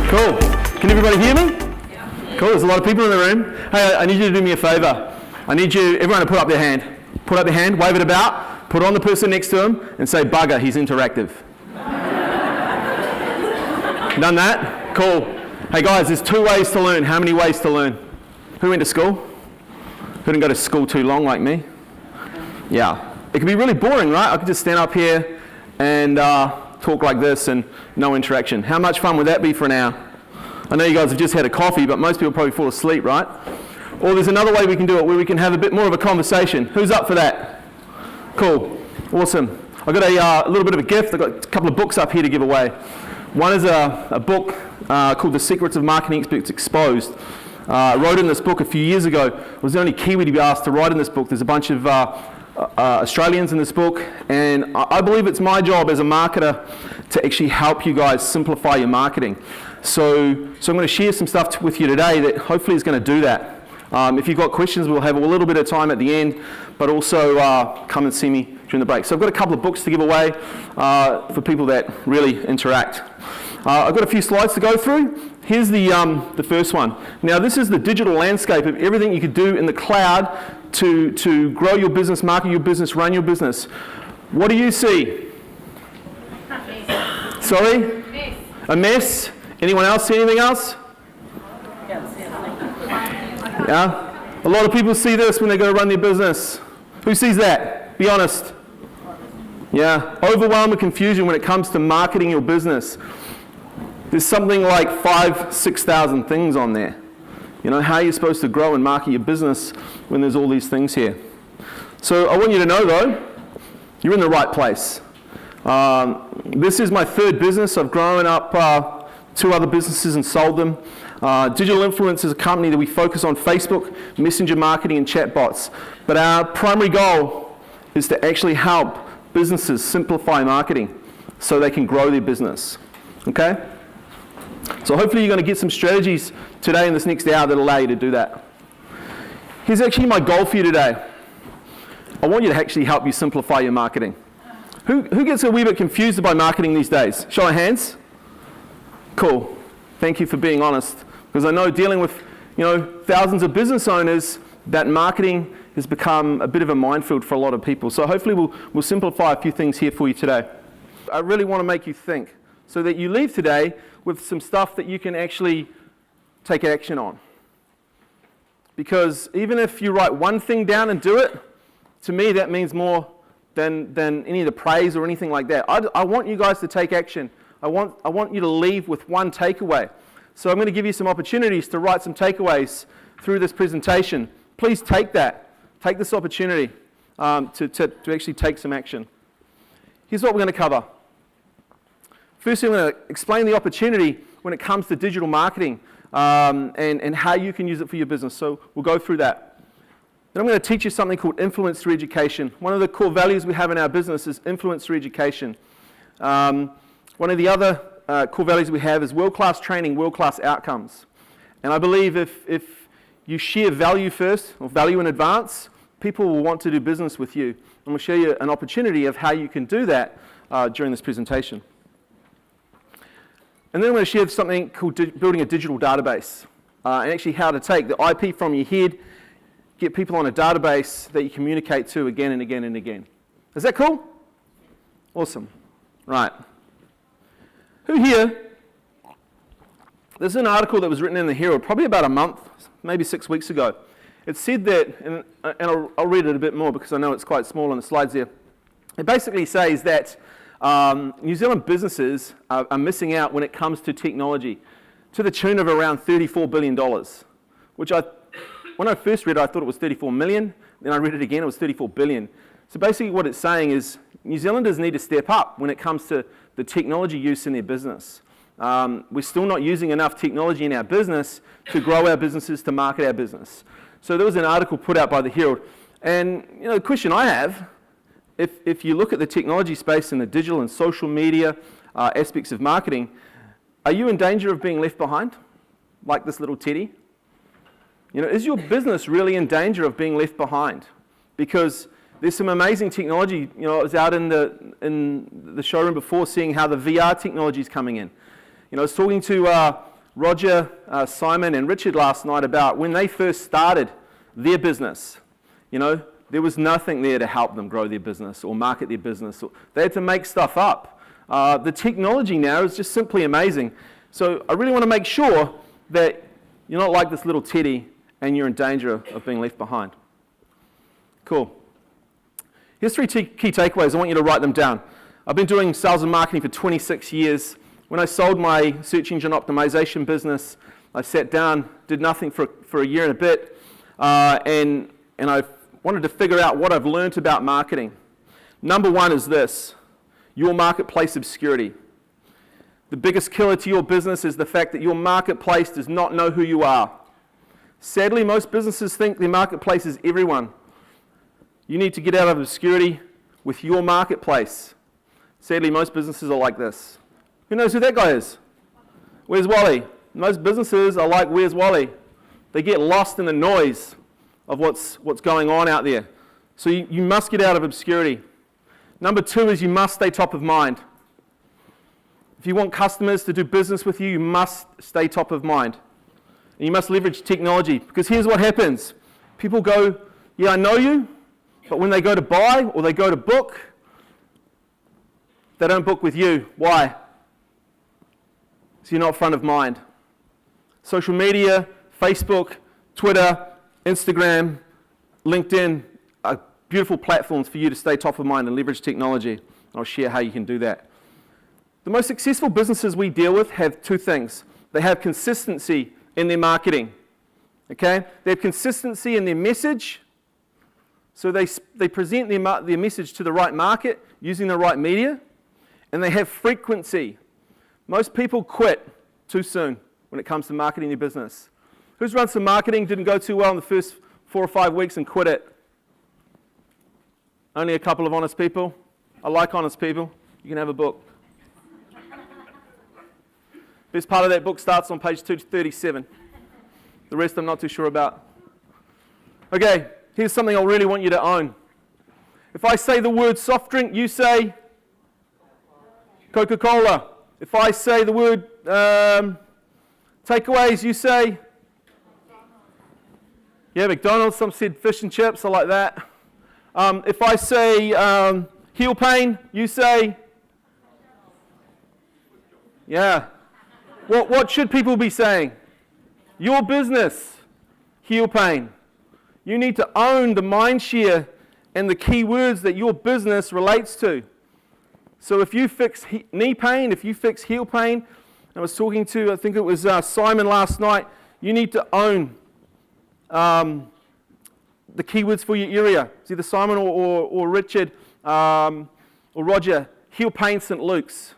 Cool. Can everybody hear me? Yeah. Cool, there's a lot of people in the room. Hey, I need you to do me a favor. I need you, everyone to put up their hand. Put up their hand, wave it about, put it on the person next to him, and say, bugger, he's interactive. Done that? Cool. Hey guys, there's 2 ways to learn. How many ways to learn? Who went to school? Who didn't go to school too long like me? Yeah. It can be really boring, right? I could just stand up here and talk like this and no interaction. How much fun would that be for an hour? I know you guys have just had a coffee, but most people probably fall asleep, right? Or there's another way we can do it where we can have a bit more of a conversation. Who's up for that? Cool. Awesome. I've got a little bit of a gift. I've got a couple of books up here to give away. One is a book called The Secrets of Marketing Experts Exposed. I wrote in this book a few years ago. I was the only Kiwi to be asked to write in this book. There's a bunch of Australians in this book, and I believe it's my job as a marketer to actually help you guys simplify your marketing. So I'm going to share some stuff with you today that hopefully is going to do that. If you've got questions, we'll have a little bit of time at the end, but also come and see me during the break. So I've got a couple of books to give away for people that really interact. I've got a few slides to go through. Here's the first one. Now this is the digital landscape of everything you could do in the cloud to grow your business, market your business, run your business. What do you see? Sorry? Mess. A mess? Anyone else see anything else? Yeah? A lot of people see this when they go to run their business. Who sees that? Be honest. Yeah? Overwhelm and confusion when it comes to marketing your business. There's something like 5,000, 6,000 things on there. You know, how are you supposed to grow and market your business when there's all these things here? So I want you to know though, you're in the right place. This is my 3rd business. I've grown up 2 other businesses and sold them. Digital Influence is a company that we focus on Facebook, messenger marketing, and chatbots. But our primary goal is to actually help businesses simplify marketing so they can grow their business. Okay? So hopefully you're going to get some strategies today in this next hour that allow you to do that. Here's actually my goal for you today. I want you to actually help you simplify your marketing. Who gets a wee bit confused by marketing these days? Show of hands. Cool. Thank you for being honest. Because I know dealing with, thousands of business owners, that marketing has become a bit of a minefield for a lot of people. So hopefully we'll simplify a few things here for you today. I really want to make you think so that you leave today with some stuff that you can actually take action on. Because even if you write one thing down and do it, to me that means more than any of the praise or anything like that. I want you guys to take action. I want you to leave with one takeaway. So I'm going to give you some opportunities to write some takeaways through this presentation. Please take that. Take this opportunity to actually take some action. Here's what we're going to cover. Firstly, I'm going to explain the opportunity when it comes to digital marketing and how you can use it for your business. So we'll go through that. Then I'm going to teach you something called influence through education. One of the core values we have in our business is influence through education. One of the other core values we have is world-class training, world-class outcomes. And I believe if you share value first, or value in advance, people will want to do business with you. And we'll show you an opportunity of how you can do that during this presentation. And then I'm going to share something called building a digital database, and actually how to take the IP from your head, get people on a database that you communicate to again and again and again. Is that cool? Awesome. Right. Who here? There's an article that was written in the Herald probably about a month, maybe 6 weeks ago. It said that, and I'll read it a bit more because I know it's quite small on the slides there. It basically says that New Zealand businesses are missing out when it comes to technology to the tune of around $34 billion, which when I first read it, I thought it was 34 million. Then I read it again, it was 34 billion. So basically what it's saying is New Zealanders need to step up when it comes to the technology use in their business. We're still not using enough technology in our business to grow our businesses, to market our business. So there was an article put out by the Herald. And the question I have, if you look at the technology space and the digital and social media aspects of marketing, are you in danger of being left behind, like this little teddy? Is your business really in danger of being left behind? Because there's some amazing technology. I was out in the showroom before seeing how the VR technology is coming in. I was talking to Roger, Simon, and Richard last night about when they first started their business. You know, there was nothing there to help them grow their business or market their business. They had to make stuff up. The technology now is just simply amazing. So I really want to make sure that you're not like this little teddy and you're in danger of being left behind. Cool. Here's 3 key takeaways. I want you to write them down. I've been doing sales and marketing for 26 years. When I sold my search engine optimization business, I sat down, did nothing for a year and a bit, and I wanted to figure out what I've learned about marketing. Number 1 is this: your marketplace obscurity. The biggest killer to your business is the fact that your marketplace does not know who you are. Sadly, most businesses think their marketplace is everyone. You need to get out of obscurity with your marketplace. Sadly, most businesses are like this. Who knows who that guy is? Where's Wally? Most businesses are like, where's Wally? They get lost in the noise of what's going on out there. So you must get out of obscurity. Number 2 is you must stay top of mind. If you want customers to do business with you, you must stay top of mind. And you must leverage technology, because here's what happens. People go, yeah, I know you, but when they go to buy or they go to book, they don't book with you. Why? So you're not front of mind. Social media, Facebook, Twitter, Instagram, LinkedIn are beautiful platforms for you to stay top of mind and leverage technology. I'll share how you can do that. The most successful businesses we deal with have 2 things. They have consistency in their marketing. Okay? They have consistency in their message. So they present their message to the right market using the right media. And they have frequency. Most people quit too soon when it comes to marketing their business. Who's run some marketing, didn't go too well in the first 4 or 5 weeks and quit it? Only a couple of honest people. I like honest people. You can have a book. Best part of that book starts on page 237. The rest I'm not too sure about. Okay, here's something I really want you to own. If I say the word soft drink, you say Coca-Cola. If I say the word takeaways, you say, yeah, McDonald's. Some said fish and chips. I like that. If I say heel pain, you say, yeah. What should people be saying? Your business, heel pain. You need to own the mindshare and the key words that your business relates to. So if you fix knee pain, if you fix heel pain, I was talking to, I think it was Simon last night, you need to own the keywords for your area. It's either Simon or Richard or Roger. Heel pain, St. Luke's.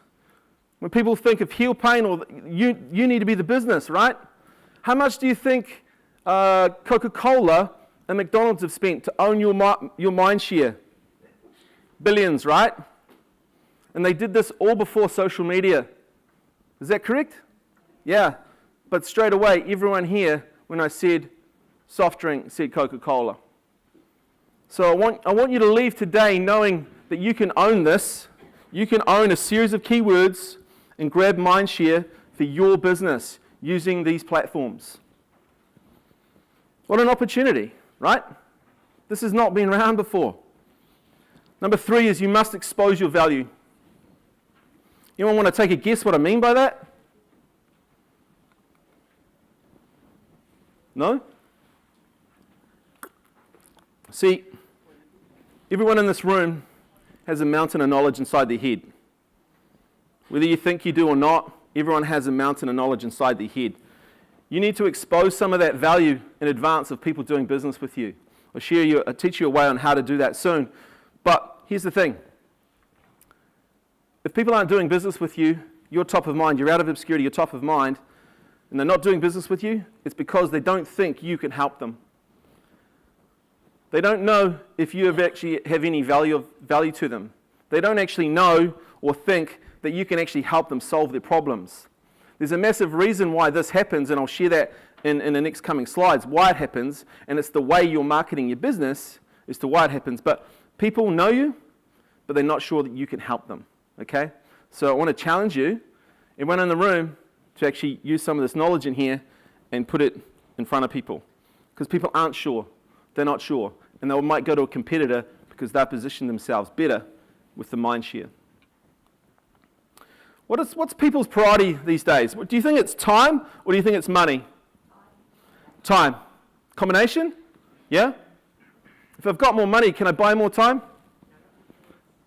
When people think of heel pain, or you need to be the business, right? How much do you think Coca-Cola and McDonald's have spent to own your mind share? Billions, right? And they did this all before social media. Is that correct? Yeah. But straight away, everyone here, when I said soft drink, said Coca-Cola. So I want you to leave today knowing that you can own this. You can own a series of keywords and grab mindshare for your business using these platforms. What an opportunity, right? This has not been around before. Number 3 is you must expose your value. Anyone want to take a guess what I mean by that? No? See, everyone in this room has a mountain of knowledge inside their head. Whether you think you do or not, everyone has a mountain of knowledge inside their head. You need to expose some of that value in advance of people doing business with you. I'll teach you a way on how to do that soon. But here's the thing. If people aren't doing business with you, you're top of mind. You're out of obscurity, you're top of mind, and they're not doing business with you, it's because they don't think you can help them. They don't know if you actually have any value to them. They don't actually know or think that you can actually help them solve their problems. There's a massive reason why this happens, and I'll share that in the next coming slides, why it happens, and it's the way you're marketing your business as to why it happens. But people know you, but they're not sure that you can help them, okay? So I want to challenge you, everyone in the room, to actually use some of this knowledge in here and put it in front of people. Because people aren't sure. They're not sure. And they might go to a competitor because they've positioned themselves better with the Mindshare. What's people's priority these days? Do you think it's time or do you think it's money? Time. Combination? Yeah? If I've got more money, can I buy more time?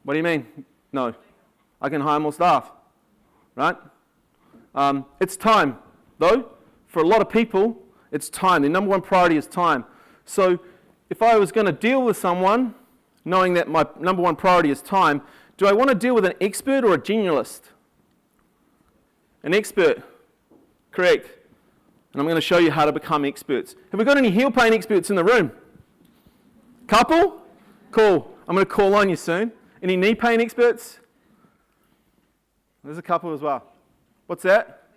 What do you mean? No. I can hire more staff. Right? It's time, though. For a lot of people, it's time. The number one priority is time. So if I was going to deal with someone, knowing that my number one priority is time, do I want to deal with an expert or a generalist? An expert. Correct. And I'm going to show you how to become experts. Have we got any heel pain experts in the room? Couple? Cool. I'm going to call on you soon. Any knee pain experts? There's a couple as well. What's that?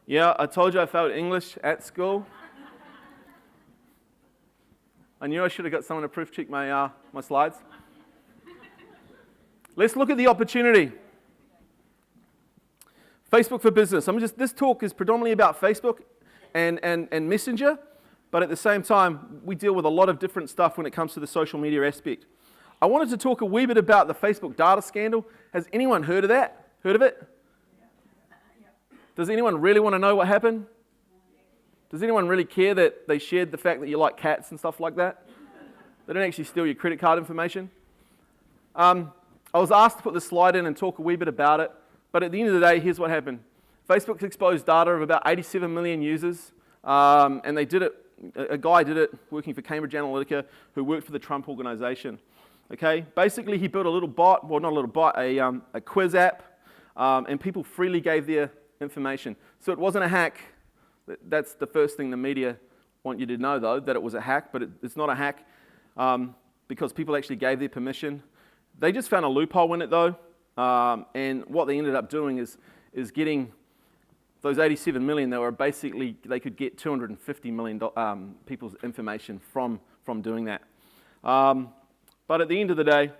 Yeah, I told you I failed English at school. I knew I should have got someone to proof check my slides. Let's look at the opportunity. Facebook for business. This talk is predominantly about Facebook and Messenger, but at the same time, we deal with a lot of different stuff when it comes to the social media aspect. I wanted to talk a wee bit about the Facebook data scandal. Has anyone heard of that? Heard of it? Does anyone really want to know what happened? Does anyone really care that they shared the fact that you like cats and stuff like that? They didn't actually steal your credit card information. I was asked to put this slide in and talk a wee bit about it, but at the end of the day, here's what happened. Facebook exposed data of about 87 million users, and they did it. A guy did it working for Cambridge Analytica who worked for the Trump organization. Okay, basically he built a little bot, well not a little bot, a quiz app, and people freely gave their information. So it wasn't a hack. That's the first thing the media want you to know, though, that it was a hack, but it's not a hack because people actually gave their permission. They just found a loophole in it, though, and what they ended up doing is getting those 87 million. They could get 250 million people's information from doing that. But at the end of the day,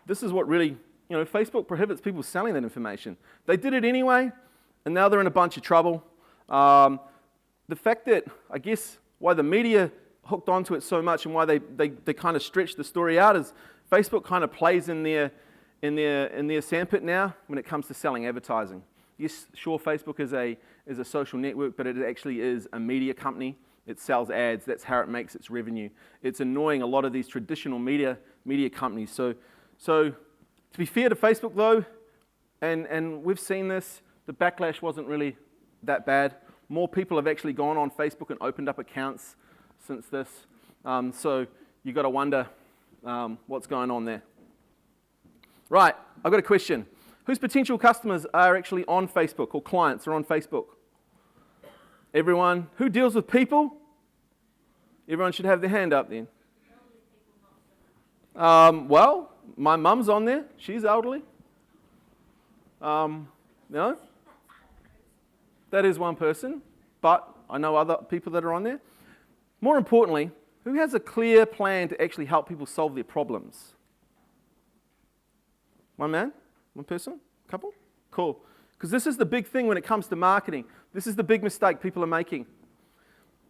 this is what really, Facebook prohibits people selling that information. They did it anyway, and now they're in a bunch of trouble. The fact that, I guess, why the media hooked onto it so much and why they kind of stretched the story out is Facebook kind of plays in their sandpit now when it comes to selling advertising. Yes, sure, Facebook is a social network, but it actually is a media company. It sells ads. That's how it makes its revenue. It's annoying a lot of these traditional media companies. So to be fair to Facebook, though, and we've seen this, the backlash wasn't really that bad. More people have actually gone on Facebook and opened up accounts since this. So you've got to wonder what's going on there. Right, I've got a question. Whose potential customers are actually on Facebook or clients are on Facebook? Everyone. Who deals with people? Everyone should have their hand up then. Well, my mum's on there. She's elderly. No? That is one person, but I know other people that are on there. More importantly, who has a clear plan to actually help people solve their problems? One man? One person? Couple? Cool. Because this is the big thing when it comes to marketing. This is the big mistake people are making.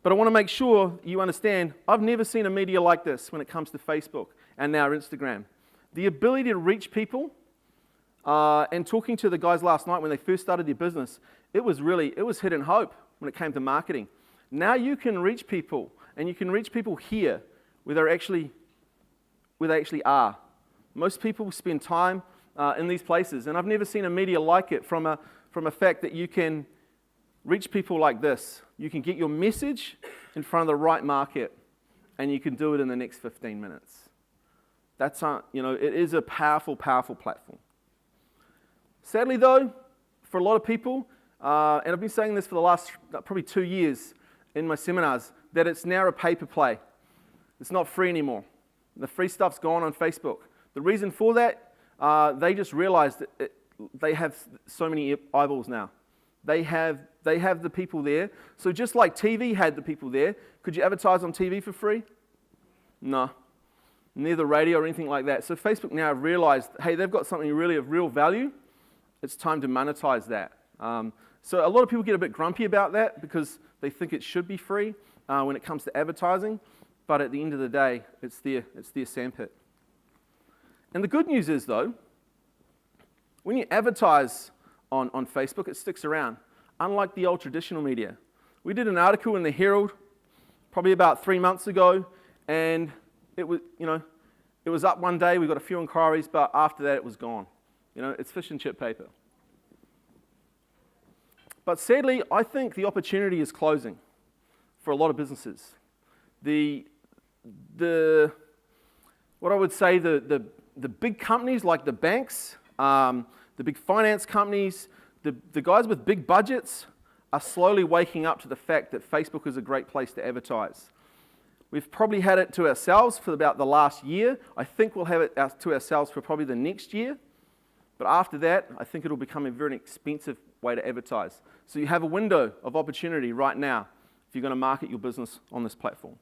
But I want to make sure you understand, I've never seen a media like this when it comes to Facebook and now Instagram. The ability to reach people, and talking to the guys last night when they first started their business, it was hidden hope when it came to marketing. Now you can reach people, and you can reach people here where they actually are. Most people spend time in these places, and I've never seen a media like it from a fact that you can reach people like this. You can get your message in front of the right market, and you can do it in the next 15 minutes. That's it is a powerful, powerful platform. Sadly, though, for a lot of people, and I've been saying this for the last probably 2 years in my seminars, that it's now a pay-per-play. It's not free anymore. The free stuff's gone on Facebook. The reason for that, they just realized that they have so many eyeballs now. They have the people there. So just like TV had the people there, could you advertise on TV for free? No. Neither radio or anything like that. So Facebook now have realized, hey, they've got something really of real value. It's time to monetize that. So a lot of people get a bit grumpy about that because they think it should be free when it comes to advertising, but at the end of the day, it's their sandpit. And the good news is, though, when you advertise on Facebook, it sticks around, unlike the old traditional media. We did an article in the Herald probably about 3 months ago, and it was up one day, we got a few inquiries, but after that it was gone. It's fish and chip paper. But sadly, I think the opportunity is closing for a lot of businesses. What I would say, the big companies like the banks, the big finance companies, the guys with big budgets are slowly waking up to the fact that Facebook is a great place to advertise. We've probably had it to ourselves for about the last year. I think we'll have it to ourselves for probably the next year. But after that, I think it'll become a very expensive way to advertise. So you have a window of opportunity right now if you're going to market your business on this platform.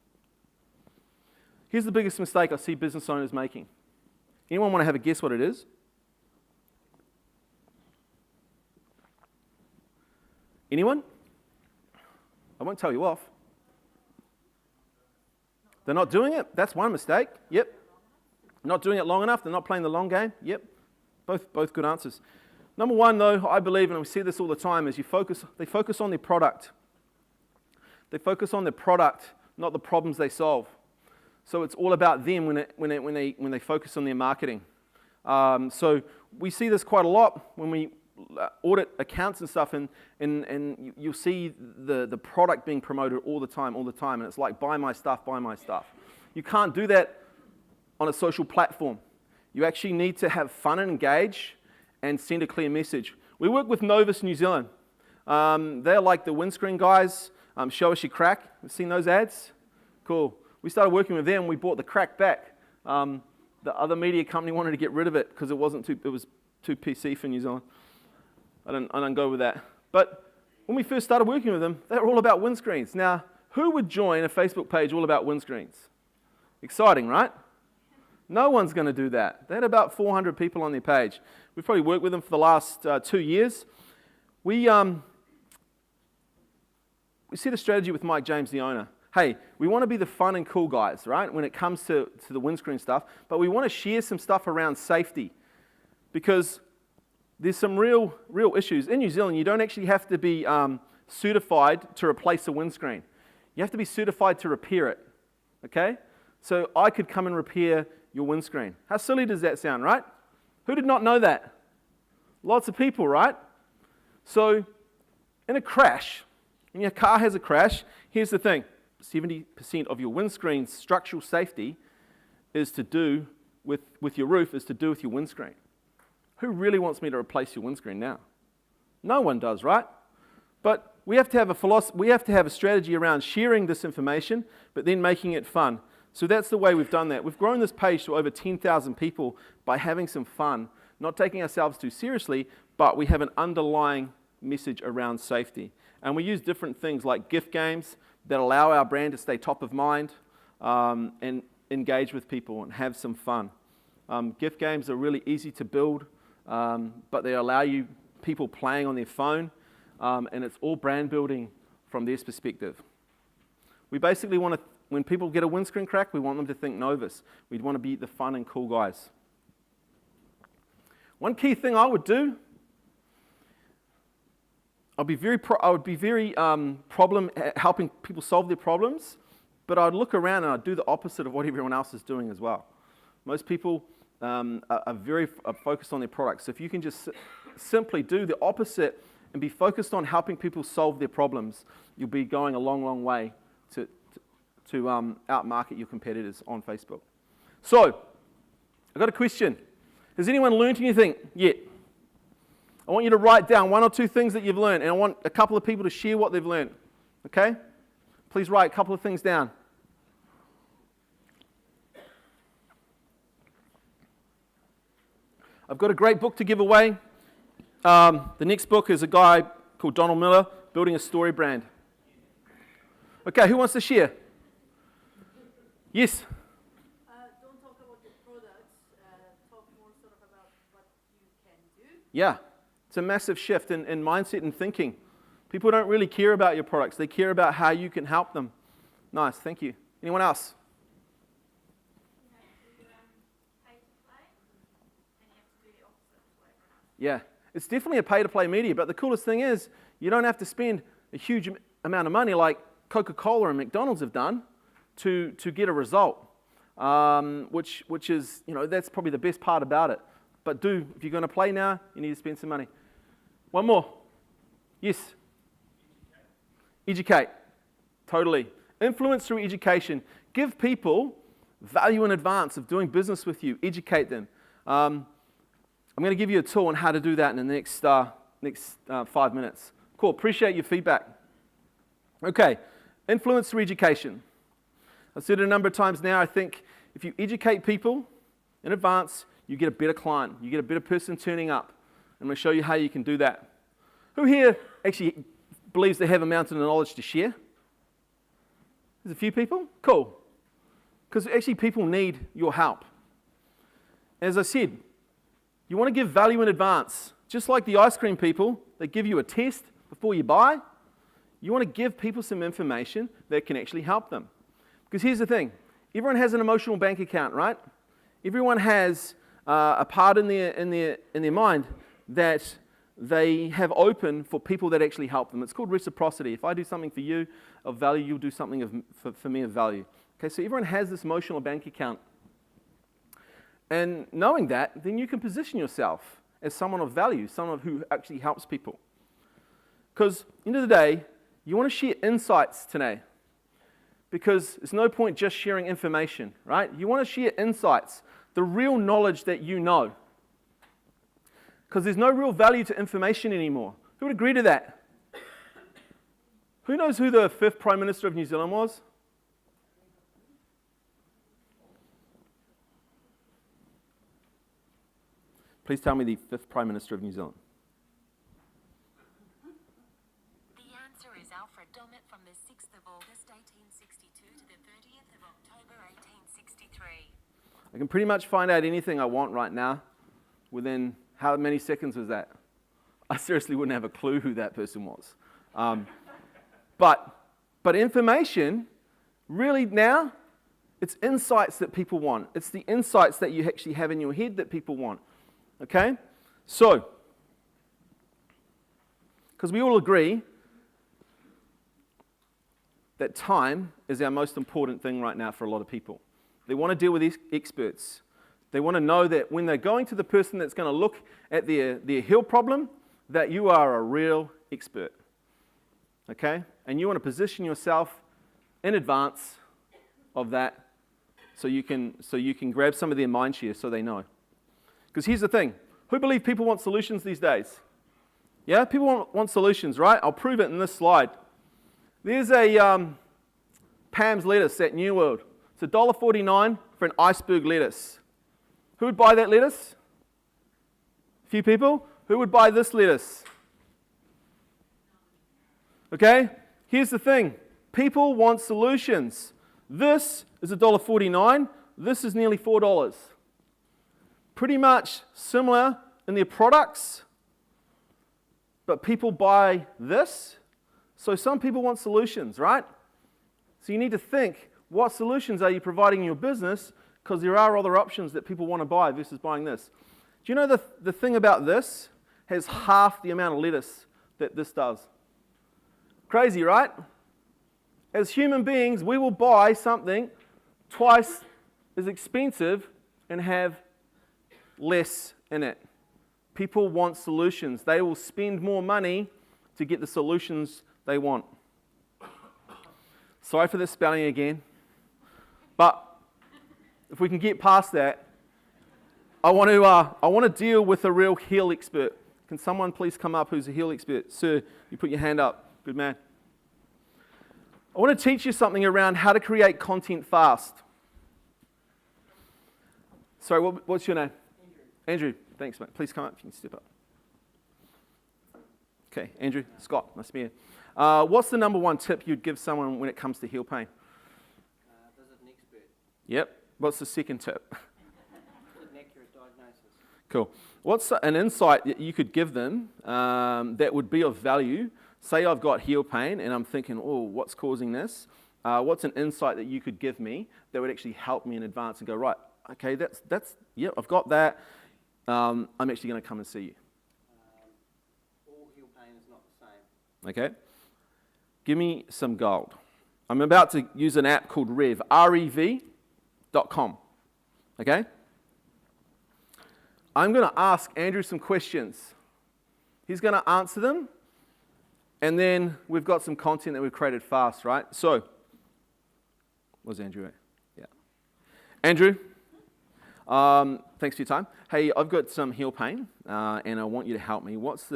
Here's the biggest mistake I see business owners making. Anyone want to have a guess what it is? Anyone? I won't tell you off. They're not doing it? That's one mistake. Yep. Not doing it long enough. They're not playing the long game. Yep. Both good answers. Number one, though, I believe, and we see this all the time, is they focus on their product. They focus on their product, not the problems they solve. So it's all about them when they focus on their marketing. So we see this quite a lot when we audit accounts and stuff, and you'll see the product being promoted all the time, and it's like, buy my stuff, buy my stuff. You can't do that on a social platform. You actually need to have fun and engage and send a clear message. We work with Novus New Zealand. They're like the windscreen guys, show us your crack. You've seen those ads? Cool. We started working with them, we bought the crack back. The other media company wanted to get rid of it because it was too PC for New Zealand. I don't go with that. But when we first started working with them, they were all about windscreens. Now, who would join a Facebook page all about windscreens? Exciting, right? No one's going to do that. They had about 400 people on their page. We've probably worked with them for the last 2 years. We set a strategy with Mike James, the owner. Hey, we want to be the fun and cool guys, right, when it comes to the windscreen stuff, but we want to share some stuff around safety because there's some real issues. In New Zealand, you don't actually have to be certified to replace a windscreen. You have to be certified to repair it, okay? So I could come and repair your windscreen. How silly does that sound, right? Who did not know that? Lots of people, right? So in a crash, when your car has a crash, here's the thing. 70% of your windscreen's structural safety is to do with your roof, is to do with your windscreen. Who really wants me to replace your windscreen now? No one does, right? But we have to have a philosophy, we have to have a strategy around sharing this information, but then making it fun. So that's the way we've done that. We've grown this page to over 10,000 people by having some fun, not taking ourselves too seriously, but we have an underlying message around safety. And we use different things like gift games that allow our brand to stay top of mind and engage with people and have some fun. Gift games are really easy to build, but they allow people playing on their phone, and it's all brand building from their perspective. We basically want to, when people get a windscreen crack, we want them to think Novus. We'd want to be the fun and cool guys. One key thing I would do, I would be very helping people solve their problems, but I'd look around and I'd do the opposite of what everyone else is doing as well. Most people are very focused on their products. So if you can just simply do the opposite and be focused on helping people solve their problems, you'll be going a long, long way to outmarket your competitors on Facebook. So, I've got a question. Has anyone learned anything yet? I want you to write down 1 or 2 things that you've learned, and I want a couple of people to share what they've learned. Okay? Please write a couple of things down. I've got a great book to give away. The next book is a guy called Donald Miller, Building a Story Brand. Okay, who wants to share? Yes? Don't talk about your products, talk more sort of about what you can do. Yeah, it's a massive shift in mindset and thinking. People don't really care about your products. They care about how you can help them. Nice, thank you. Anyone else? Yeah, it's definitely a pay-to-play media, but the coolest thing is you don't have to spend a huge amount of money like Coca-Cola and McDonald's have done to get a result, which is, that's probably the best part about it. But if you're going to play now, you need to spend some money. One more. Yes? Educate. Totally. Influence through education. Give people value in advance of doing business with you. Educate them. I'm going to give you a tool on how to do that in the next 5 minutes. Cool. Appreciate your feedback. Okay. Influence through education. I've said it a number of times now. I think if you educate people in advance, you get a better client. You get a better person turning up. I'm going to show you how you can do that. Who here actually believes they have a mountain of knowledge to share? There's a few people? Cool. Because actually people need your help. As I said, you want to give value in advance. Just like the ice cream people, they give you a test before you buy. You want to give people some information that can actually help them. Because here's the thing. Everyone has an emotional bank account, right? Everyone has a part in their mind that they have open for people that actually help them. It's called reciprocity. If I do something for you of value, you'll do something for me of value. Okay, so everyone has this emotional bank account. And knowing that, then you can position yourself as someone of value, someone who actually helps people. Because at the end of the day, you want to share insights today. Because there's no point just sharing information, right? You want to share insights, the real knowledge that you know. Because there's no real value to information anymore. Who would agree to that? Who knows who the 5th Prime Minister of New Zealand was? Please tell me the 5th Prime Minister of New Zealand. The answer is Alfred Domett from the 6th of August 1862 to the 30th of October 1863. I can pretty much find out anything I want right now within how many seconds was that? I seriously wouldn't have a clue who that person was. But information, really now, it's insights that people want. It's the insights that you actually have in your head that people want. Okay? So, because we all agree that time is our most important thing right now for a lot of people. They want to deal with these experts. They want to know that when they're going to the person that's going to look at their heal problem, that you are a real expert. Okay? And you want to position yourself in advance of that so you can grab some of their mind share so they know. Because here's the thing. Who believe people want solutions these days? Yeah? People want solutions, right? I'll prove it in this slide. There's a Pam's lettuce at New World. It's $1.49 for an iceberg lettuce. Who would buy that lettuce? A few people. Who would buy this lettuce? Okay? Here's the thing. People want solutions. This is $1.49. This is nearly $4. Pretty much similar in their products, but people buy this. So some people want solutions, right? So you need to think, what solutions are you providing in your business? Because there are other options that people want to buy versus buying this. Do you know the thing about this has half the amount of lettuce that this does? Crazy, right? As human beings, we will buy something twice as expensive and have less in it. People want solutions. They will spend more money to get the solutions they want. Sorry for the spelling again. But if we can get past that, I want to deal with a real heal expert. Can someone please come up who's a heal expert? Sir, you put your hand up. Good man. I want to teach you something around how to create content fast. Sorry, what's your name? Andrew. Thanks, mate. Please come up if you can step up. Okay, Andrew, Scott, nice to meet you. What's the number one tip you'd give someone when it comes to heel pain? Visit an expert. Yep. What's the second tip? Get an accurate diagnosis. Cool. What's an insight that you could give them that would be of value Say I've got heel pain and I'm thinking, oh, what's causing this? What's an insight that you could give me that would actually help me in advance and go, right, okay, yeah, I've got that. I'm actually going to come and see you. All heel pain is not the same. Okay? Give me some gold. I'm about to use an app called Rev, rev.com. Okay? I'm going to ask Andrew some questions. He's going to answer them, and then we've got some content that we've created fast, right? So, where's Andrew at? Yeah. Andrew, thanks for your time. Hey, I've got some heel pain, and I want you to help me. What's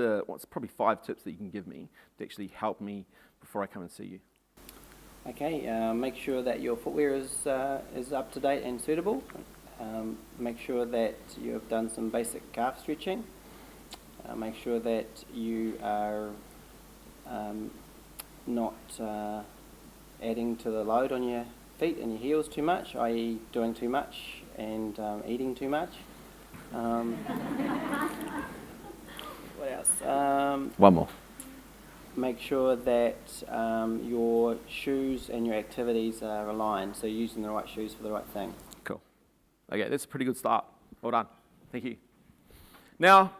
probably 5 tips that you can give me to actually help me before I come and see you? Okay, make sure that your footwear is up to date and suitable. Make sure that you have done some basic calf stretching. Make sure that you are not adding to the load on your feet and your heels too much, i.e. doing too much and eating too much. What else? One more. Make sure that your shoes and your activities are aligned, so you're using the right shoes for the right thing. Cool. Okay, that's a pretty good start. Well done. Thank you. Now,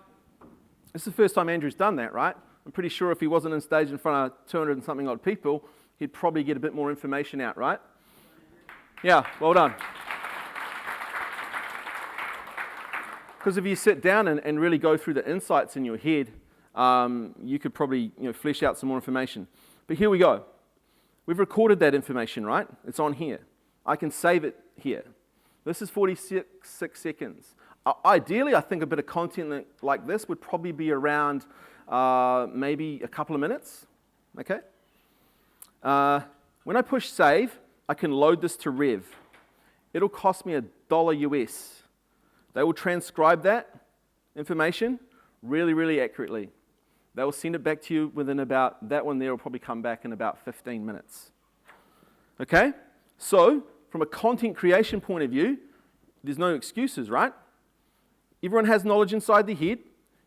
this is the first time Andrew's done that, right? I'm pretty sure if he wasn't on stage in front of 200 and something odd people, he'd probably get a bit more information out, right? Yeah, well done. Because if you sit down and really go through the insights in your head, you could probably flesh out some more information. But here we go. We've recorded that information, right? It's on here. I can save it here. This is 46 seconds. Ideally, I think a bit of content like this would probably be around maybe a couple of minutes. Okay? When I push save, I can load this to Rev. It'll cost me $1 US. They will transcribe that information really, really accurately. They will send it back to you within about, that one there will probably come back in about 15 minutes. Okay? So, from a content creation point of view, there's no excuses, right? Everyone has knowledge inside their head.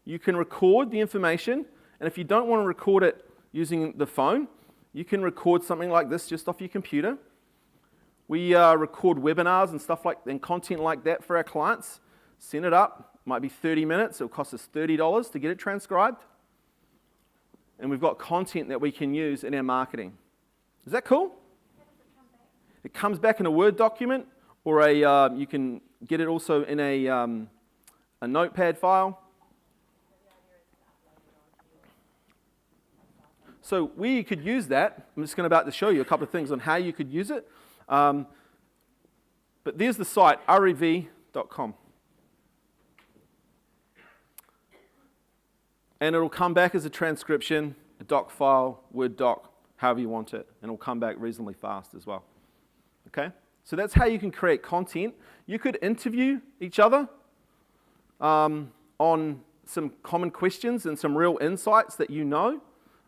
You can record the information, and if you don't want to record it using the phone, you can record something like this just off your computer. We record webinars and stuff and content like that for our clients. Send it up. Might be 30 minutes. It'll cost us $30 to get it transcribed. And we've got content that we can use in our marketing. Is that cool? It comes back in a Word document, or you can get it also in a notepad file. So where you could use that, I'm just about to show you a couple of things on how you could use it. But there's the site, rev.com. And it'll come back as a transcription, a doc file, Word doc, however you want it. And it'll come back reasonably fast as well. Okay? So that's how you can create content. You could interview each other on some common questions and some real insights that you know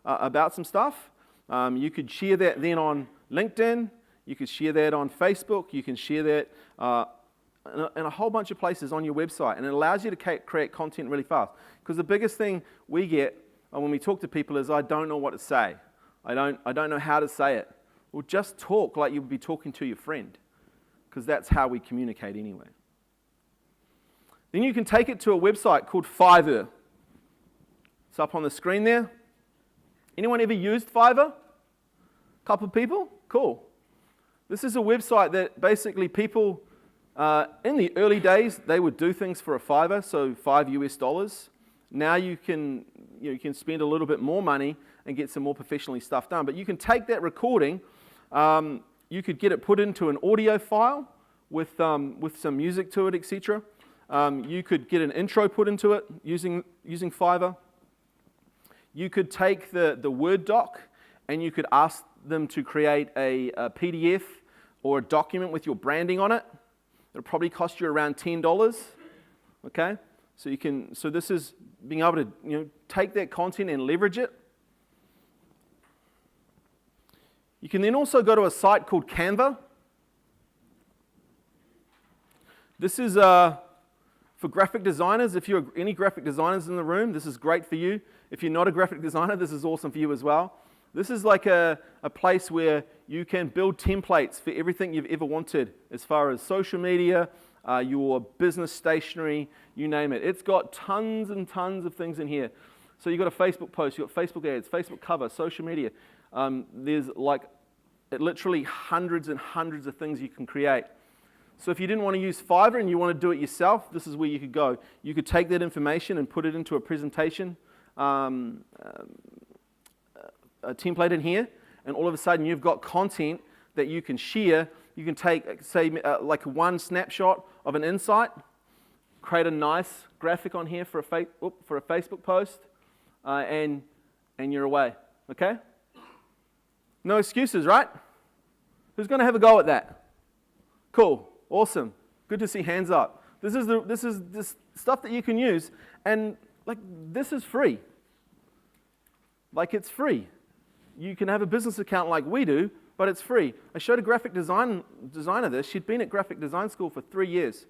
about some stuff. You could share that then on LinkedIn. You could share that on Facebook. You can share that in a whole bunch of places on your website, and it allows you to create content really fast. Because the biggest thing we get when we talk to people is, I don't know what to say. I don't know how to say it. Well, just talk like you would be talking to your friend, because that's how we communicate anyway. Then you can take it to a website called Fiverr. It's up on the screen there. Anyone ever used Fiverr? Couple of people? Cool. This is a website that basically people, in the early days, they would do things for a $5, so $5 US. Now you can spend a little bit more money and get some more professionally stuff done. But you can take that recording, you could get it put into an audio file with some music to it, etc. You could get an intro put into it using Fiverr. You could take the Word doc and you could ask them to create a PDF or a document with your branding on it. It'll probably cost you around $10. Okay, so this is being able to take that content and leverage it. You can then also go to a site called Canva. This is for graphic designers. If you're any graphic designers in the room, this is great for you. If you're not a graphic designer, this is awesome for you as well. This is like a place where you can build templates for everything you've ever wanted as far as social media, your business stationery, you name it. It's got tons and tons of things in here. So you've got a Facebook post, you've got Facebook ads, Facebook cover, social media. There's like literally hundreds and hundreds of things you can create. So if you didn't want to use Fiverr and you want to do it yourself, this is where you could go. You could take that information and put it into a presentation, a template in here, and all of a sudden you've got content that you can share. You can take, say, like one snapshot of an insight, create a nice graphic on here for a Facebook post, and you're away. Okay? No excuses, right? Who's going to have a go at that? Cool, awesome, good to see hands up. This is this stuff that you can use, and like this is free. Like it's free. You can have a business account like we do, but it's free. I showed a graphic designer this. She'd been at graphic design school for 3 years.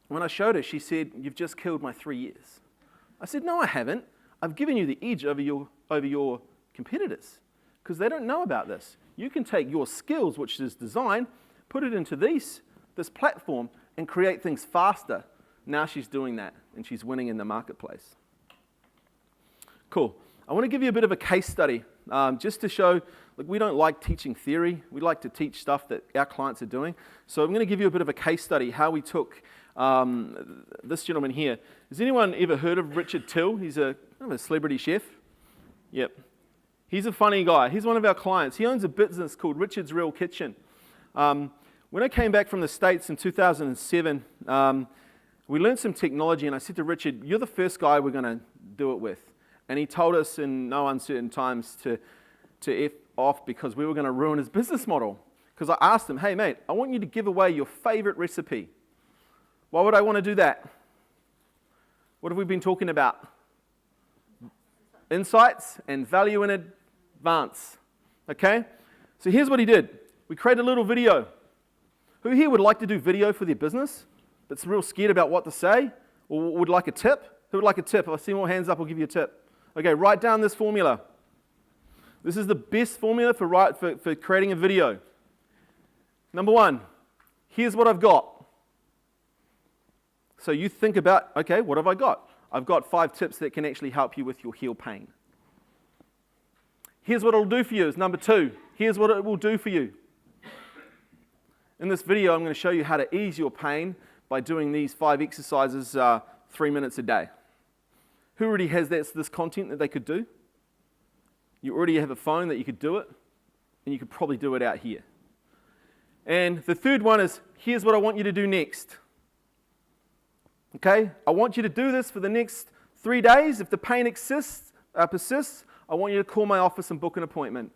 When I showed her, she said, "You've just killed my 3 years." I said, "No, I haven't. I've given you the edge over your competitors because they don't know about this. You can take your skills, which is design, put it into this platform and create things faster." Now she's doing that and she's winning in the marketplace. Cool. I want to give you a bit of a case study just to show, look, we don't like teaching theory. We like to teach stuff that our clients are doing. So I'm going to give you a bit of a case study, how we took this gentleman here. Has anyone ever heard of Richard Till? He's a celebrity chef. Yep. He's a funny guy. He's one of our clients. He owns a business called Richard's Real Kitchen. When I came back from the States in 2007, we learned some technology, and I said to Richard, "You're the first guy we're going to do it with." And he told us in no uncertain times to F off because we were going to ruin his business model. Because I asked him, "Hey, mate, I want you to give away your favorite recipe." Why would I want to do that? What have we been talking about? Insights and value in advance. Okay? So here's what he did. We created a little video. Who here would like to do video for their business that's real scared about what to say or would like a tip? Who would like a tip? If I see more hands up, I'll give you a tip. Okay, write down this formula. This is the best formula for creating a video. Number one, here's what I've got. So you think about, okay, what have I got? I've got 5 tips that can actually help you with your heel pain. Here's what it'll do for you is number 2. Here's what it will do for you. In this video, I'm going to show you how to ease your pain by doing these 5 exercises 3 minutes a day. Who already has this content that they could do? You already have a phone that you could do it, and you could probably do it out here. And the third one is, here's what I want you to do next. Okay? I want you to do this for the next 3 days. If the pain persists, I want you to call my office and book an appointment.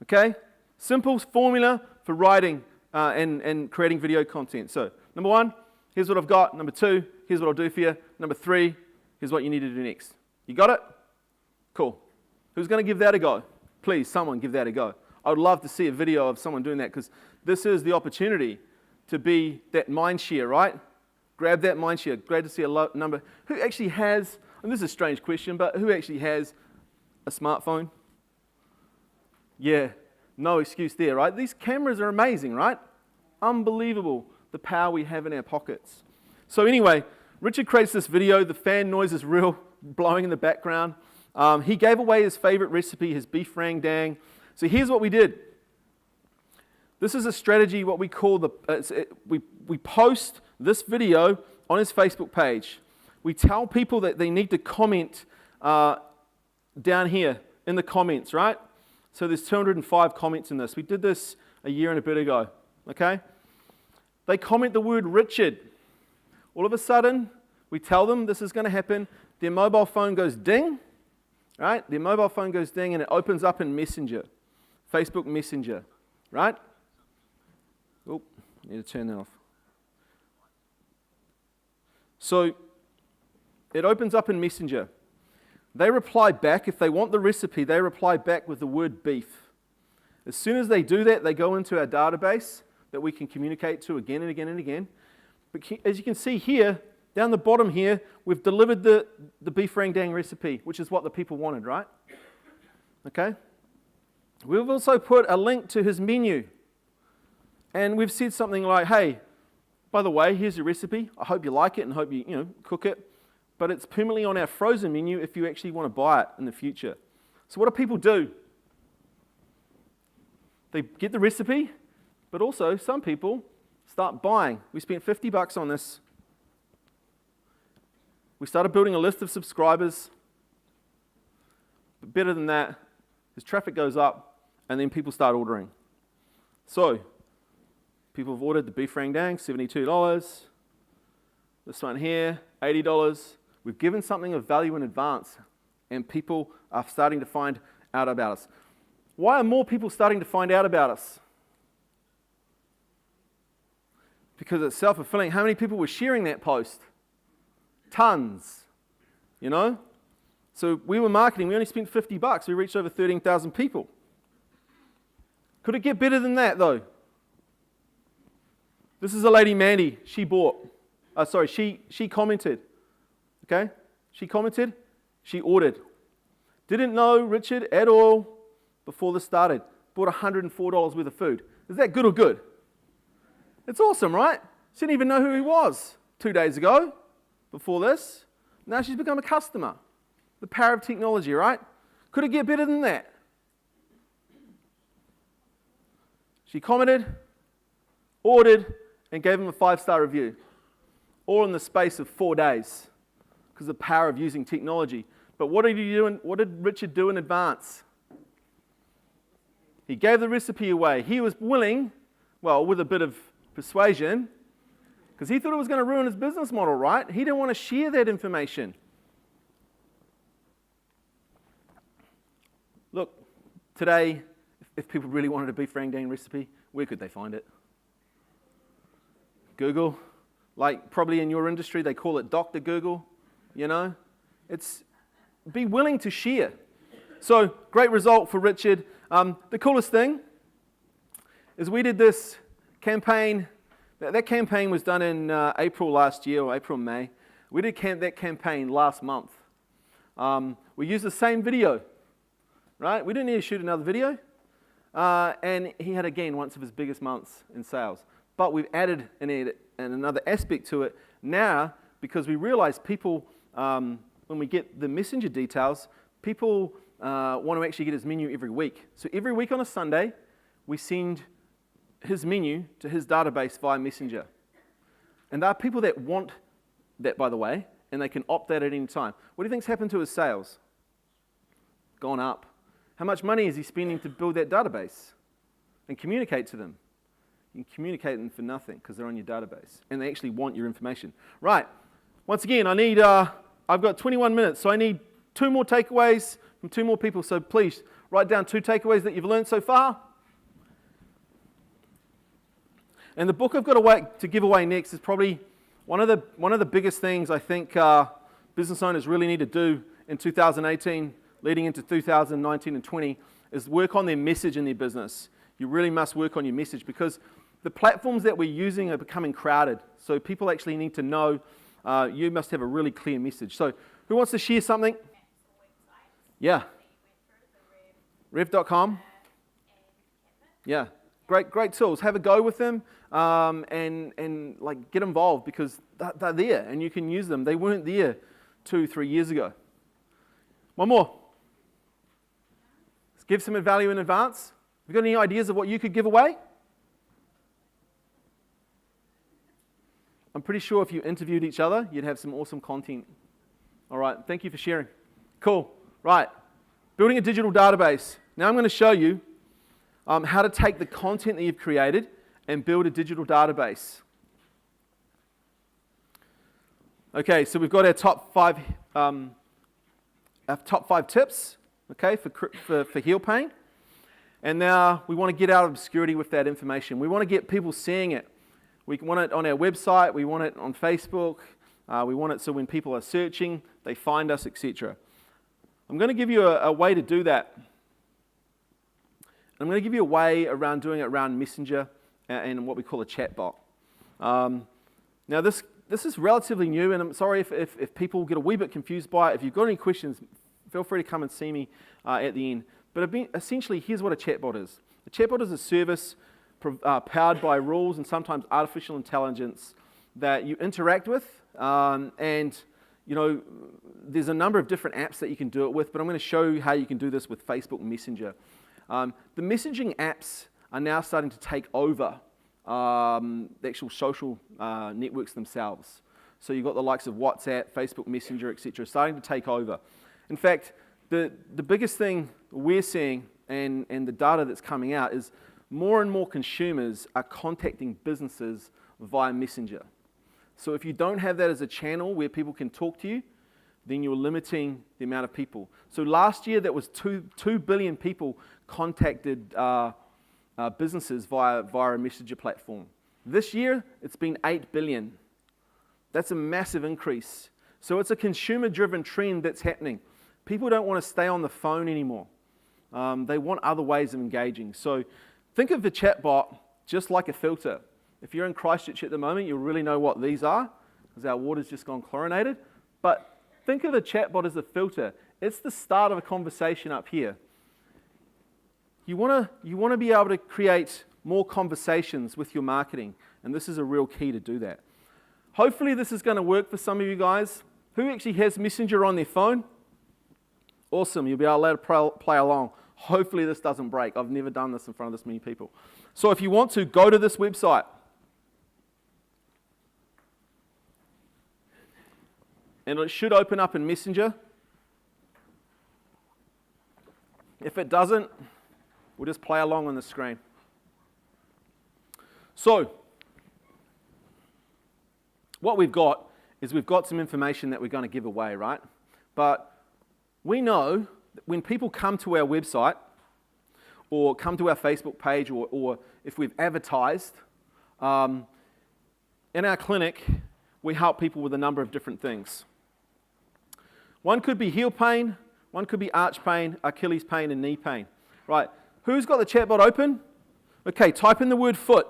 Okay? Simple formula for writing and creating video content. So, number 1, here's what I've got. Number 2, here's what I'll do for you. Number 3, here's what you need to do next. You got it? Cool. Who's going to give that a go? Please, someone give that a go. I would love to see a video of someone doing that because this is the opportunity to be that Mindshare, right? Grab that Mindshare. Great to see a number. Who actually has, and this is a strange question, but who actually has a smartphone? Yeah, no excuse there, right? These cameras are amazing, right? Unbelievable, the power we have in our pockets. So anyway, Richard creates this video. The fan noise is real, blowing in the background. He gave away his favorite recipe, his beef rang dang. So here's what we did. This is a strategy, what we call we post this video on his Facebook page. We tell people that they need to comment down here in the comments, right? So there's 205 comments in this. We did this a year and a bit ago, okay? They comment the word Richard. All of a sudden, we tell them this is going to happen. Their mobile phone goes ding, right? Their mobile phone goes ding and it opens up in Messenger, Facebook Messenger, right? Oh, need to turn that off. So it opens up in Messenger. They reply back. If they want the recipe, they reply back with the word beef. As soon as they do that, they go into our database that we can communicate to again and again and again. But as you can see here, Down the bottom here, we've delivered the beef rendang recipe, which is what the people wanted, right? Okay? We've also put a link to his menu. And we've said something like, hey, by the way, here's your recipe. I hope you like it and hope you cook it. But it's permanently on our frozen menu if you actually want to buy it in the future. So what do people do? They get the recipe, but also some people start buying. We spent $50 on this. We started building a list of subscribers. But better than that, as traffic goes up, and then people start ordering. So, people have ordered the beef rendang, $72. This one here, $80. We've given something of value in advance, and people are starting to find out about us. Why are more people starting to find out about us? Because it's self-fulfilling. How many people were sharing that post? Tons, So we were marketing, we only spent $50. We reached over 13,000 people. Could it get better than that, though? This is a lady, Mandy. She commented. Okay? She commented, she ordered. Didn't know Richard at all before this started. Bought $104 worth of food. Is that good or good? It's awesome, right? She didn't even know who he was 2 days ago before this. Now she's become a customer. The power of technology, right? Could it get better than that? She commented, ordered, and gave him a 5-star review. All in the space of 4 days. Because of the power of using technology. But what did Richard do in advance? He gave the recipe away. He was willing, with a bit of persuasion, because he thought it was going to ruin his business model, right? He didn't want to share that information. Look, today, if people really wanted a beef rendang recipe, where could they find it? Google. Like probably in your industry, they call it Dr. Google. It's be willing to share. So, great result for Richard. The coolest thing is we did this campaign. That campaign was done in April last year, or April, May. We did that campaign last month. We used the same video, right? We didn't need to shoot another video. And he had, again, one of his biggest months in sales. But we've added another aspect to it now because we realize people, when we get the messenger details, people want to actually get his menu every week. So every week on a Sunday, we send his menu to his database via messenger. And there are people that want that, by the way, and they can opt that at any time. What do you think's happened to his sales? Gone up. How much money is he spending to build that database and communicate to them? You can communicate them for nothing because they're on your database and they actually want your information. Right. Once again, I've got 21 minutes, so I need 2 more takeaways from 2 more people. So please write down 2 takeaways that you've learned so far. And the book I've got to give away next is probably one of the biggest things I think business owners really need to do in 2018, leading into 2019 and 20, is work on their message in their business. You really must work on your message because the platforms that we're using are becoming crowded. So people actually need to know you must have a really clear message. So who wants to share something? Yeah. Rev.com. Yeah. Great tools. Have a go with them and like get involved because they're there and you can use them. They weren't there 2-3 years ago. One more. Let's give some value in advance. Have you got any ideas of what you could give away? I'm pretty sure if you interviewed each other, you'd have some awesome content. All right, thank you for sharing. Cool. Right, building a digital database. Now I'm going to show you how to take the content that you've created and build a digital database. Okay, so we've got our top 5 tips. Okay, for heel pain. And now we want to get out of obscurity with that information. We want to get people seeing it. We want it on our website. We want it on Facebook. We want it so when people are searching, they find us, etc. I'm going to give you a way to do that. I'm going to give you a way around doing it around Messenger and what we call a chatbot. Now this this is relatively new, and I'm sorry if people get a wee bit confused by it. If you've got any questions, feel free to come and see me at the end. But essentially, here's what a chatbot is. A chatbot is a service powered by rules and sometimes artificial intelligence that you interact with, and there's a number of different apps that you can do it with, but I'm going to show you how you can do this with Facebook Messenger. The messaging apps are now starting to take over the actual social networks themselves. So you've got the likes of WhatsApp, Facebook Messenger, etc., starting to take over. In fact, the biggest thing we're seeing and the data that's coming out is more and more consumers are contacting businesses via Messenger. So if you don't have that as a channel where people can talk to you, then you're limiting the amount of people. So last year, that was 2 billion people contacted businesses via a Messenger platform. This year, it's been 8 billion. That's a massive increase. So it's a consumer-driven trend that's happening. People don't want to stay on the phone anymore. They want other ways of engaging. So think of the chatbot just like a filter. If you're in Christchurch at the moment, you'll really know what these are, because our water's just gone chlorinated. But think of the chatbot as a filter. It's the start of a conversation up here. You want to be able to create more conversations with your marketing, and this is a real key to do that. Hopefully this is going to work for some of you guys. Who actually has Messenger on their phone? Awesome, you'll be able to play along. Hopefully this doesn't break. I've never done this in front of this many people. So if you want to, go to this website. And it should open up in Messenger. If it doesn't, we'll just play along on the screen. So, what we've got is we've got some information that we're going to give away, right? But we know that when people come to our website or come to our Facebook page or if we've advertised, in our clinic, we help people with a number of different things. One could be heel pain, one could be arch pain, Achilles pain, and knee pain. Right, who's got the chatbot open? Okay, type in the word foot.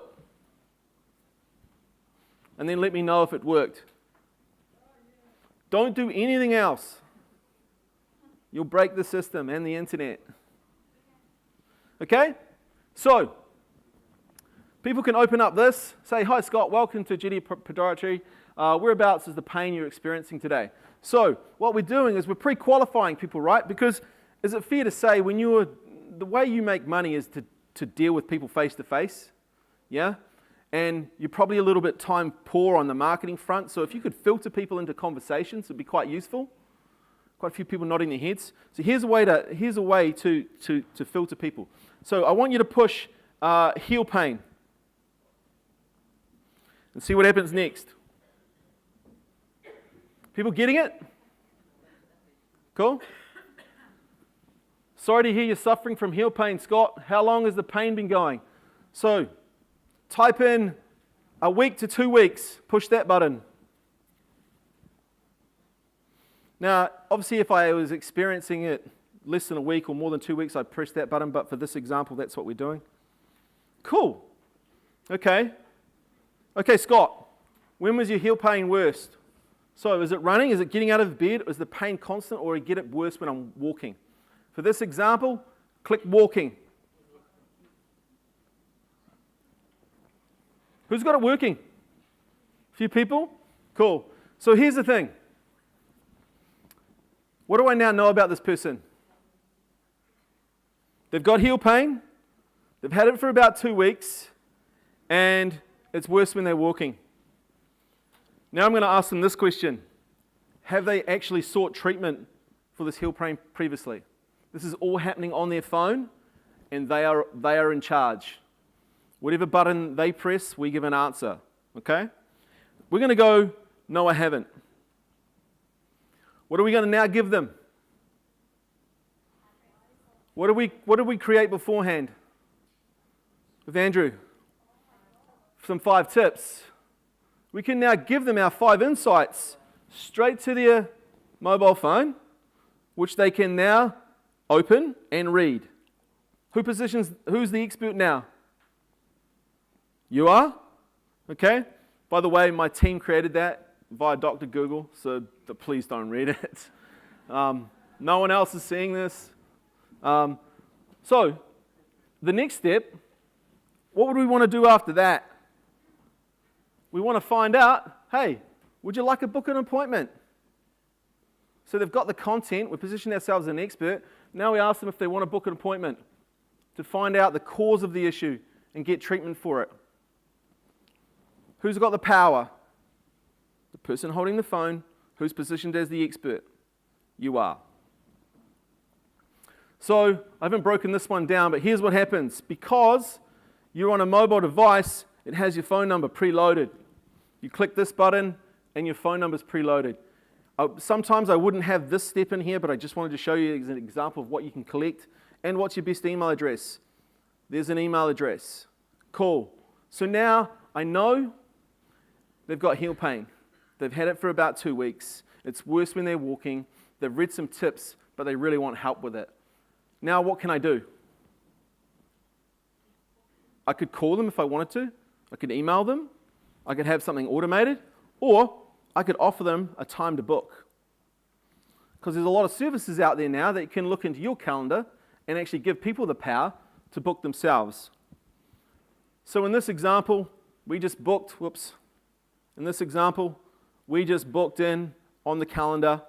And then let me know if it worked. Don't do anything else. You'll break the system and the internet. Okay? So, people can open up this, say, "Hi Scott, welcome to GD Podiatry. Whereabouts is the pain you're experiencing today?" So, what we're doing is we're pre-qualifying people, right? Because is it fair to say the way you make money is to deal with people face to face? Yeah? And you're probably a little bit time poor on the marketing front, so if you could filter people into conversations, it'd be quite useful. Quite a few people nodding their heads. So here's a way to filter people. So I want you to push heel pain and see what happens next. People getting it? Cool? Sorry to hear you're suffering from heel pain, Scott. How long has the pain been going? So type in a week to 2 weeks. Push that button. Now, obviously, if I was experiencing it less than a week or more than 2 weeks, I'd press that button, but for this example, that's what we're doing. Cool. Okay, Scott, when was your heel pain worst? So, is it running? Is it getting out of bed? Is the pain constant, or you get it worse when I'm walking? For this example, click walking. Who's got it working? A few people? Cool. So here's the thing. What do I now know about this person? They've got heel pain. They've had it for about 2 weeks. And it's worse when they're walking. Now I'm going to ask them this question. Have they actually sought treatment for this heel pain previously? This is all happening on their phone, and they are in charge. Whatever button they press, we give an answer. Okay? We're going to go, no, I haven't. What are we going to now give them? What did we create beforehand with Andrew? Some 5 tips. We can now give them our 5 insights straight to their mobile phone, which they can now open and read. Who's the expert now? You are? Okay. By the way, my team created that. via Dr. Google, so please don't read it. No one else is seeing this. So, the next step, what would we want to do after that? We want to find out, hey, would you like to book an appointment? So they've got the content, we position ourselves as an expert, now we ask them if they want to book an appointment to find out the cause of the issue and get treatment for it. Who's got the power? The person holding the phone, who's positioned as the expert? You are. So I haven't broken this one down, but here's what happens. Because you're on a mobile device, it has your phone number preloaded. You click this button and your phone number is preloaded. Sometimes I wouldn't have this step in here, but I just wanted to show you as an example of what you can collect. And what's your best email address? There's an email address. Cool. So now I know they've got heel pain. They've had it for about 2 weeks. It's worse when they're walking. They've read some tips, but they really want help with it. Now what can I do? I could call them if I wanted to. I could email them. I could have something automated. Or I could offer them a time to book. Because there's a lot of services out there now that can look into your calendar and actually give people the power to book themselves. So in this example, we just booked, in on the calendar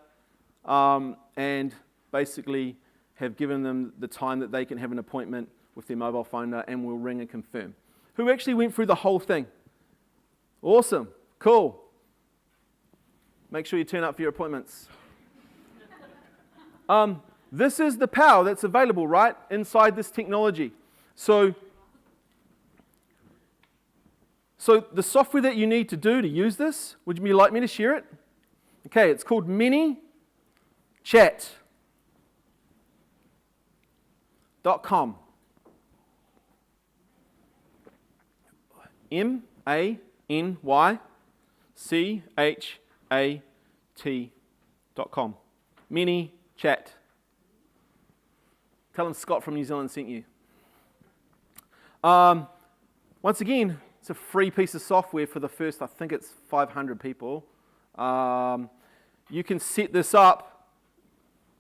and basically have given them the time that they can have an appointment with their mobile phone and we'll ring and confirm. Who actually went through the whole thing? Awesome, cool. Make sure you turn up for your appointments. This is the power that's available, right, inside this technology. So the software that you need to do to use this, would you like me to share it? Okay, it's called Chat.com. ManyChat.com. Mini Chat. Tell them Scott from New Zealand sent you. Once again, it's a free piece of software for the first, I think it's 500 people. You can set this up.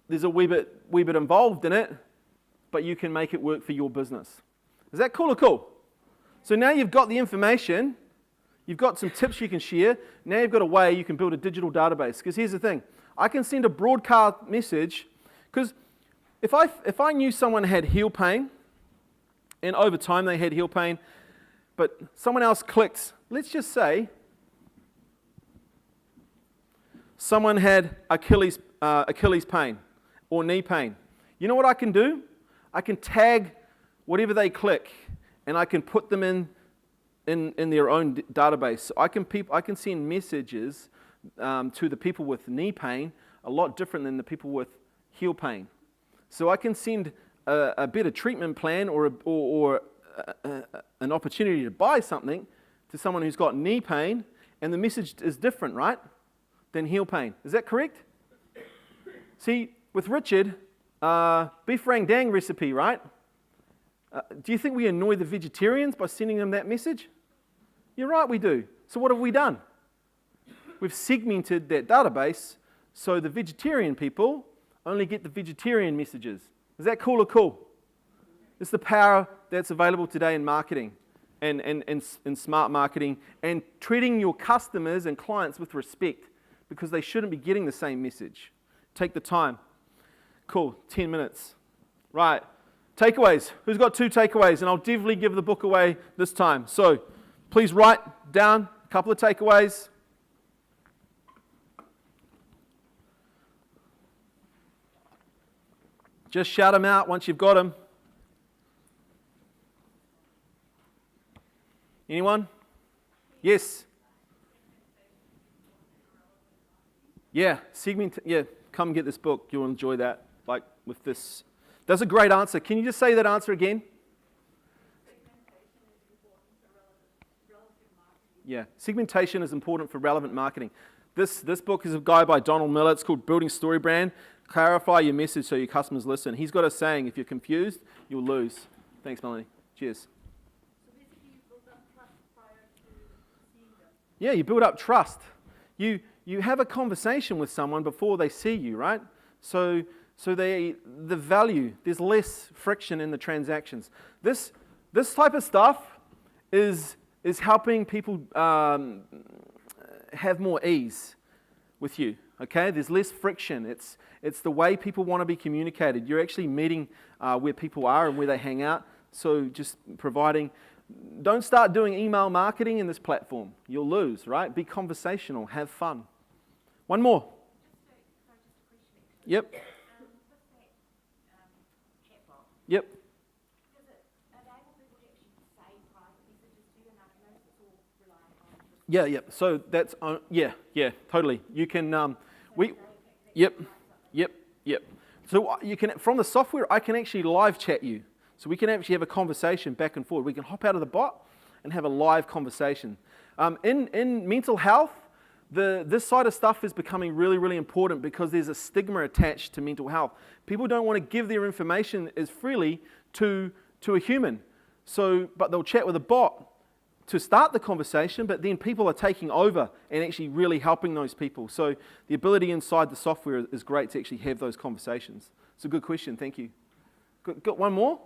There's a wee bit involved in it, but you can make it work for your business. Is that cool or cool? So now you've got the information. You've got some tips you can share. Now you've got a way you can build a digital database. Because here's the thing. I can send a broadcast message. Because if I knew someone had heel pain, and over time they had heel pain, but someone else clicked, let's just say someone had Achilles pain or knee pain. You know what I can do? I can tag whatever they click, and I can put them in their own database. So I can send messages to the people with knee pain a lot different than the people with heel pain. So I can send a better treatment plan or an opportunity to buy something to someone who's got knee pain, and the message is different, right, than heel pain. Is that correct? See, with Richard, beef rang-dang recipe, right? Do you think we annoy the vegetarians by sending them that message? You're right, we do. So what have we done? We've segmented that database so the vegetarian people only get the vegetarian messages. Is that cool or cool? It's the power that's available today in marketing and smart marketing and treating your customers and clients with respect because they shouldn't be getting the same message. Take the time. Cool, 10 minutes. Right, takeaways. Who's got 2 takeaways? And I'll definitely give the book away this time. So please write down a couple of takeaways. Just shout them out once you've got them. Anyone? Yes. Yeah, come get this book. You'll enjoy that. Like with this. That's a great answer. Can you just say that answer again? Yeah, segmentation is important for relevant marketing. This book is a guy by Donald Miller. It's called Building Story Brand. Clarify your message so your customers listen. He's got a saying, if you're confused, you'll lose. Thanks, Melanie. Cheers. So basically you build up trust prior to seeing them. Yeah, you build up trust. You you have a conversation with someone before they see you, right? So the value, there's less friction in the transactions. This type of stuff is helping people have more ease with you. Okay, there's less friction. It's the way people want to be communicated. You're actually meeting where people are and where they hang out. So just providing. Don't start doing email marketing in this platform. You'll lose, right? Be conversational. Have fun. One more. Yep. With that chatbot, Yep. does it enable people to actually say private messages to you? And I notice it's all reliant on just Yeah, yeah. So that's yeah, totally. You can Yep. So you can, from the software, I can actually live chat you. So we can actually have a conversation back and forth. We can hop out of the bot and have a live conversation. In mental health, this side of stuff is becoming really, really important because there's a stigma attached to mental health. People don't want to give their information as freely to a human. But they'll chat with a bot to start the conversation, but then people are taking over and actually really helping those people. So the ability inside the software is great to actually have those conversations. It's a good question, thank you. Got one more?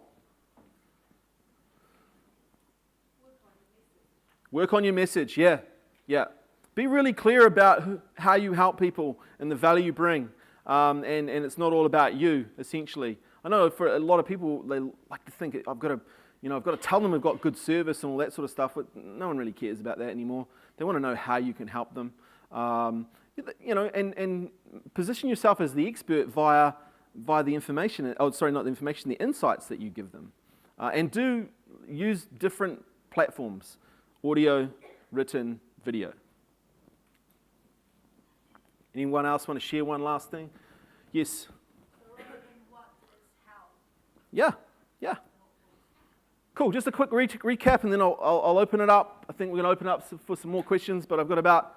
Work on your message, yeah. Be really clear about how you help people and the value you bring. And it's not all about you, essentially. I know for a lot of people, they like to think, I've got to tell them I've got good service and all that sort of stuff, but no one really cares about that anymore. They want to know how you can help them. And position yourself as the expert via the information, the insights that you give them. And do use different platforms, audio, written, video. Anyone else want to share one last thing? Yes? So rather than what is how. Yeah. Cool, just a quick recap and then I'll open it up. I think we're going to open it up for some more questions, but I've got about,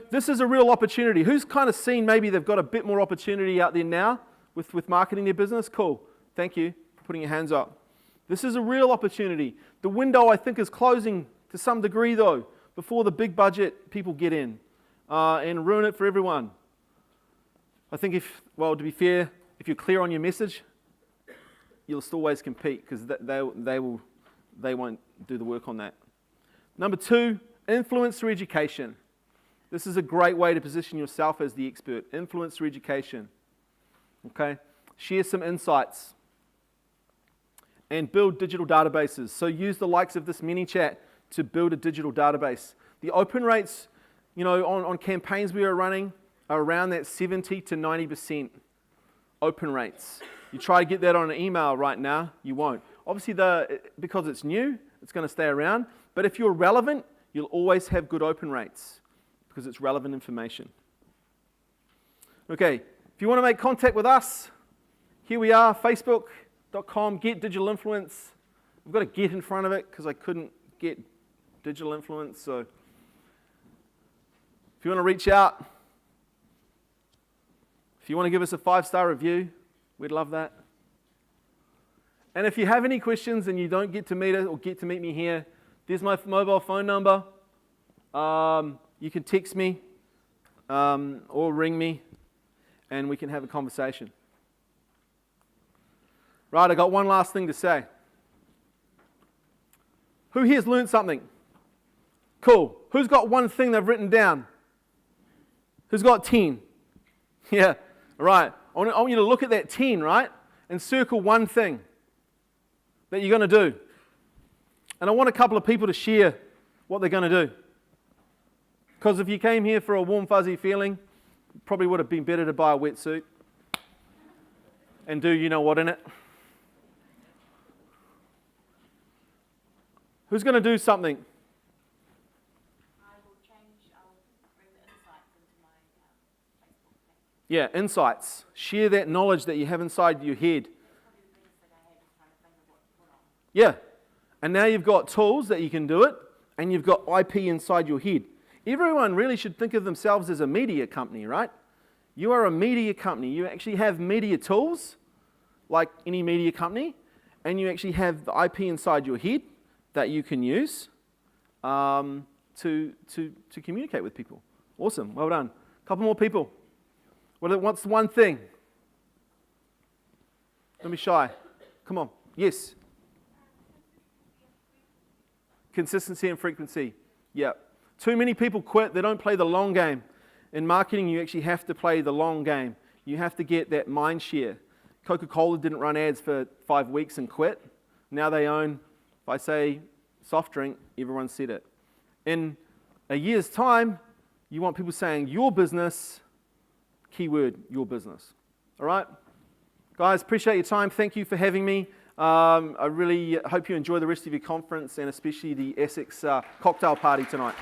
this is a real opportunity. Who's kind of seen maybe they've got a bit more opportunity out there now with marketing their business? Cool, thank you for putting your hands up. This is a real opportunity. The window, I think, is closing to some degree, though, before the big budget people get in and ruin it for everyone. I think to be fair, if you're clear on your message, you'll still always compete because they won't do the work on that. Number 2, influence through education. This is a great way to position yourself as the expert. Influence through education. Okay? Share some insights. And build digital databases. So use the likes of this ManyChat to build a digital database. The open rates, on campaigns we are running are around that 70 to 90% open rates. You try to get that on an email right now, you won't. Obviously, because it's new, it's going to stay around. But if you're relevant, you'll always have good open rates because it's relevant information. Okay, if you want to make contact with us, here we are, Facebook.com, Get Digital Influence. I've got a get in front of it because I couldn't get digital influence. So if you want to reach out, if you want to give us a 5-star review, we'd love that. And if you have any questions and you don't get to meet us or get to meet me here, there's my mobile phone number. You can text me or ring me and we can have a conversation. Right, I got one last thing to say. Who here's learned something? Cool. Who's got one thing they've written down? Who's got 10? Yeah, right. I want you to look at that 10, right? And circle one thing that you're going to do. And I want a couple of people to share what they're going to do. Because if you came here for a warm, fuzzy feeling, probably would have been better to buy a wetsuit and do you know what in it. Who's going to do something? I will bring the insights into my Facebook page. Yeah, insights. Share that knowledge that you have inside your head. Probably the biggest thing I have is trying to think of what to put on. Yeah. And now you've got tools that you can do it, and you've got IP inside your head. Everyone really should think of themselves as a media company, right? You are a media company. You actually have media tools, like any media company, and you actually have the IP inside your head that you can use to communicate with people. Awesome. Well done. A couple more people. What's the one thing? Don't be shy. Come on. Yes. Consistency and frequency. Yeah. Too many people quit. They don't play the long game. In marketing, you actually have to play the long game. You have to get that mind share. Coca-Cola didn't run ads for 5 weeks and quit. Now they own, if I say soft drink, everyone said it. In a year's time, you want people saying your business, keyword, your business. All right? Guys, appreciate your time. Thank you for having me. I really hope you enjoy the rest of your conference and especially the Essex cocktail party tonight.